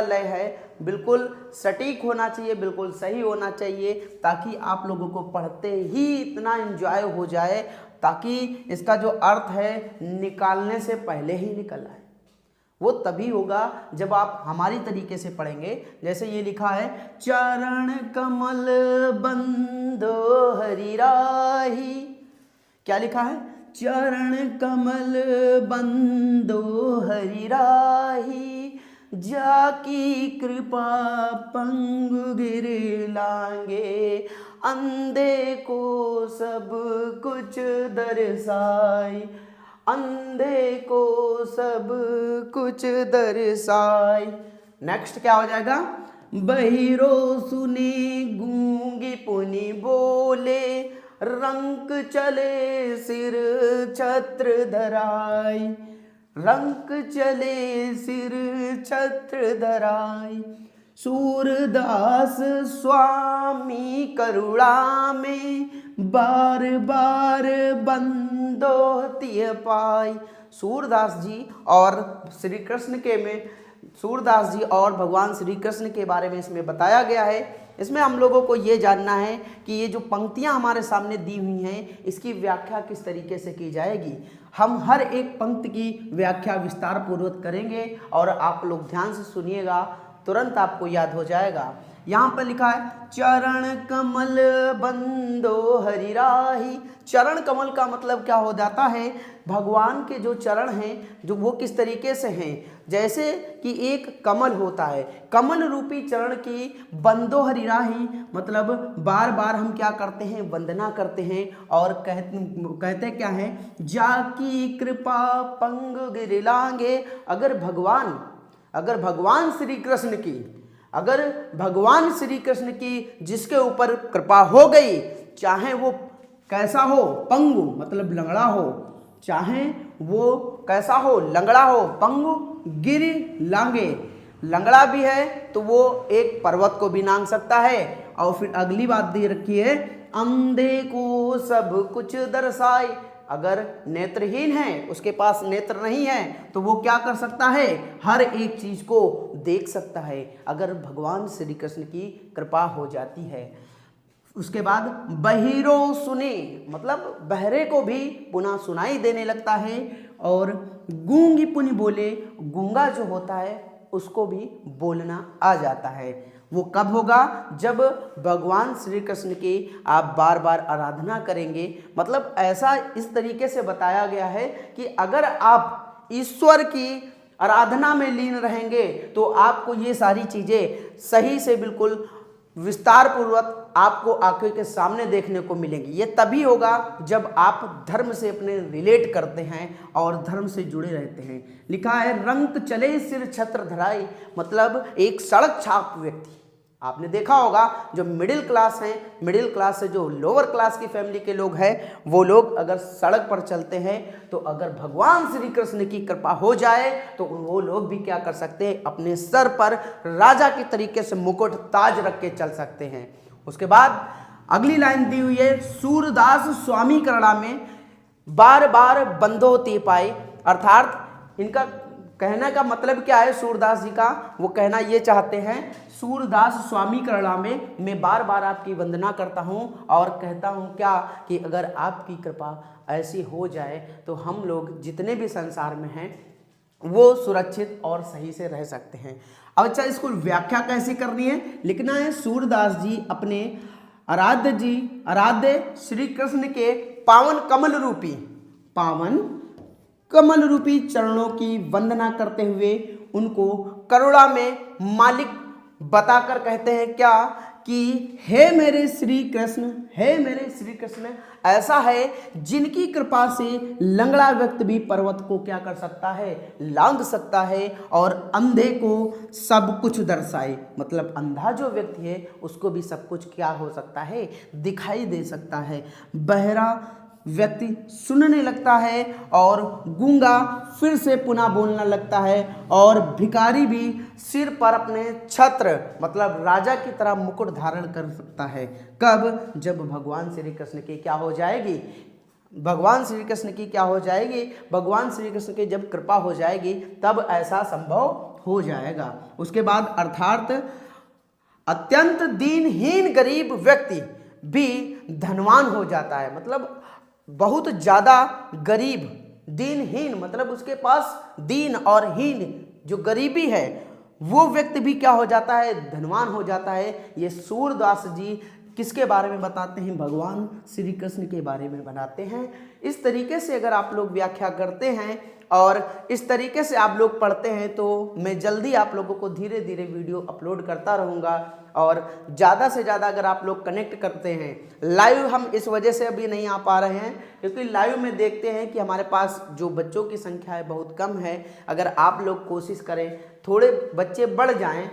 लय है बिल्कुल सटीक होना चाहिए, बिल्कुल सही होना चाहिए, ताकि आप लोगों को पढ़ते ही इतना एंजॉय हो जाए, ताकि इसका जो अर्थ है निकालने से पहले ही निकल आए। वो तभी होगा जब आप हमारी तरीके से पढ़ेंगे। जैसे ये लिखा है, चरण कमल बंदो हरि राही। क्या लिखा है? चरण कमल बंदो हरि राही, जाकी कृपा पंगु गिर लांगे, अंधे को सब कुछ दर्शाई, अंधे को सब कुछ दर्शाई। नेक्स्ट क्या हो जाएगा? बहिरो सुने गूंगी पुनि बोले, रंक चले सिर छत्र धराई, रंक चले सिर छत्र धराई। सूरदास स्वामी करुणा में, बार बार बंदो तिय पाई। सूरदास जी और श्री कृष्ण के में सूरदास जी और भगवान श्री कृष्ण के बारे में इसमें बताया गया है। इसमें हम लोगों को ये जानना है कि ये जो पंक्तियां हमारे सामने दी हुई हैं, इसकी व्याख्या किस तरीके से की जाएगी। हम हर एक पंक्ति की व्याख्या विस्तार पूर्वक करेंगे और आप लोग ध्यान से सुनिएगा, तुरंत आपको याद हो जाएगा। यहाँ पर लिखा है, चरण कमल बंदो हरि राही। चरण कमल का मतलब क्या हो जाता है? भगवान के जो चरण हैं, जो वो किस तरीके से हैं, जैसे कि एक कमल होता है, कमल रूपी चरण की बंदो हरि राही, मतलब बार बार हम क्या करते हैं? वंदना करते हैं और कहते क्या है? जाकी कृपा पंग गिर लांगे। अगर भगवान श्री कृष्ण की, अगर भगवान श्री कृष्ण की जिसके ऊपर कृपा हो गई, चाहे वो कैसा हो, पंगु मतलब लंगड़ा हो, चाहे वो कैसा हो, लंगड़ा हो, पंगु गिरि लांगे। लंगड़ा भी है तो वो एक पर्वत को भी लांग सकता है। और फिर अगली बात दे रखी है, अंधे को सब कुछ दर्शाए। अगर नेत्रहीन है, उसके पास नेत्र नहीं है, तो वो क्या कर सकता है? हर एक चीज को देख सकता है, अगर भगवान श्री कृष्ण की कृपा हो जाती है। उसके बाद बहिरो सुने, मतलब बहरे को भी पुनः सुनाई देने लगता है। और गूंगी पुनि बोले, गूंगा जो होता है उसको भी बोलना आ जाता है। वो कब होगा? जब भगवान श्री कृष्ण की आप बार बार आराधना करेंगे। मतलब ऐसा इस तरीके से बताया गया है कि अगर आप ईश्वर की आराधना में लीन रहेंगे तो आपको ये सारी चीज़ें सही से बिल्कुल विस्तार पूर्वक आपको आंखों के सामने देखने को मिलेंगी। ये तभी होगा जब आप धर्म से अपने रिलेट करते हैं और धर्म से जुड़े रहते हैं। लिखा है, रंक चले सिर छत्र धराई, मतलब एक सड़क छाप व्यक्ति। आपने देखा होगा जो मिडिल क्लास हैं, मिडिल क्लास से जो लोअर क्लास की फैमिली के लोग हैं, वो लोग अगर सड़क पर चलते हैं तो अगर भगवान श्री कृष्ण की कृपा हो जाए तो वो लोग भी क्या कर सकते हैं? अपने सर पर राजा के तरीके से मुकुट ताज रख के चल सकते हैं। उसके बाद अगली लाइन दी हुई है, सूरदास स्वामी करुणा में, बार बार बंदो ते पाए। अर्थात इनका कहने का मतलब क्या है? सूरदास जी का वो कहना ये चाहते हैं, सूरदास स्वामी करुणा में मैं बार बार आपकी वंदना करता हूँ और कहता हूँ क्या कि अगर आपकी कृपा ऐसी हो जाए तो हम लोग जितने भी संसार में हैं वो सुरक्षित और सही से रह सकते हैं। अब अच्छा, इसको व्याख्या कैसे करनी है? लिखना है, सूरदास जी अपने आराध्य श्री कृष्ण के पावन कमल रूपी चरणों की वंदना करते हुए उनको करुणा में मालिक बताकर कहते हैं क्या कि हे मेरे श्री कृष्ण, ऐसा है जिनकी कृपा से लंगड़ा व्यक्ति भी पर्वत को क्या कर सकता है? लांघ सकता है, और अंधे को सब कुछ दर्शाए, मतलब अंधा जो व्यक्ति है उसको भी सब कुछ क्या हो सकता है? दिखाई दे सकता है। बहरा व्यक्ति सुनने लगता है और गूंगा फिर से पुनः बोलना लगता है, और भिखारी भी सिर पर अपने छत्र मतलब राजा की तरह मुकुट धारण कर सकता है। कब? जब भगवान श्री कृष्ण की क्या हो जाएगी? भगवान श्री कृष्ण की क्या हो जाएगी? भगवान श्री कृष्ण की जब कृपा हो जाएगी तब ऐसा संभव हो जाएगा। उसके बाद अर्थात अत्यंत दीनहीन गरीब व्यक्ति भी धनवान हो जाता है। मतलब बहुत ज़्यादा गरीब, दीनहीन मतलब उसके पास दीन और हीन जो गरीबी है वो व्यक्ति भी क्या हो जाता है, धनवान हो जाता है। ये सूरदास जी किसके बारे में बताते हैं, भगवान श्री कृष्ण के बारे में बनाते हैं। इस तरीके से अगर आप लोग व्याख्या करते हैं और इस तरीके से आप लोग पढ़ते हैं तो मैं जल्दी आप लोगों को धीरे धीरे वीडियो अपलोड करता रहूँगा। और ज़्यादा से ज़्यादा अगर आप लोग कनेक्ट करते हैं, लाइव हम इस वजह से अभी नहीं आ पा रहे हैं क्योंकि लाइव में देखते हैं कि हमारे पास जो बच्चों की संख्या है बहुत कम है। अगर आप लोग कोशिश करें थोड़े बच्चे बढ़ जाएं,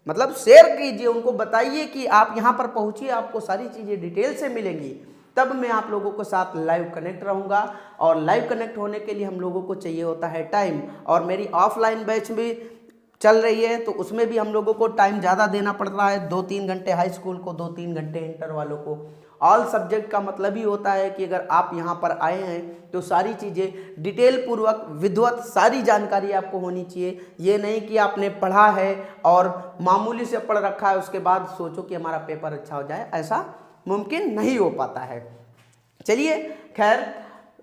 मतलब शेयर कीजिए, उनको बताइए कि आप यहाँ पर पहुँचिए, आपको सारी चीज़ें डिटेल से मिलेंगी, तब मैं आप लोगों के साथ लाइव कनेक्ट रहूँगा। और लाइव कनेक्ट होने के लिए हम लोगों को चाहिए होता है टाइम, और मेरी ऑफलाइन बैच भी चल रही है तो उसमें भी हम लोगों को टाइम ज़्यादा देना पड़ रहा है। 2-3 घंटे हाई स्कूल को, 2-3 घंटे इंटर वालों को। ऑल सब्जेक्ट का मतलब ही होता है कि अगर आप यहाँ पर आए हैं तो सारी चीज़ें डिटेल पूर्वक विधिवत सारी जानकारी आपको होनी चाहिए। ये नहीं कि आपने पढ़ा है और मामूली से पढ़ रखा है उसके बाद सोचो कि हमारा पेपर अच्छा हो जाए, ऐसा मुमकिन नहीं हो पाता है। चलिए खैर,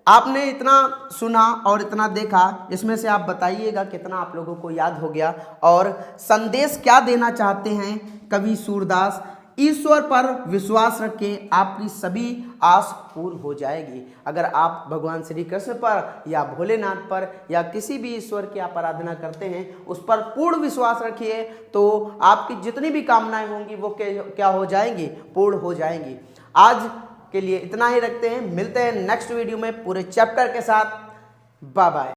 आपने इतना सुना और इतना देखा, इसमें से आप बताइएगा कितना आप लोगों को याद हो गया और संदेश क्या देना चाहते हैं कवि सूरदास। ईश्वर पर विश्वास रखें, आपकी सभी आस पूर्ण हो जाएगी। अगर आप भगवान श्री कृष्ण पर या भोलेनाथ पर या किसी भी ईश्वर की आप आराधना करते हैं उस पर पूर्ण विश्वास रखिए तो आपकी जितनी भी कामनाएं होंगी वो क्या हो जाएंगी, पूर्ण हो जाएंगी। आज के लिए इतना ही रखते हैं, मिलते हैं नेक्स्ट वीडियो में पूरे चैप्टर के साथ। Bye bye.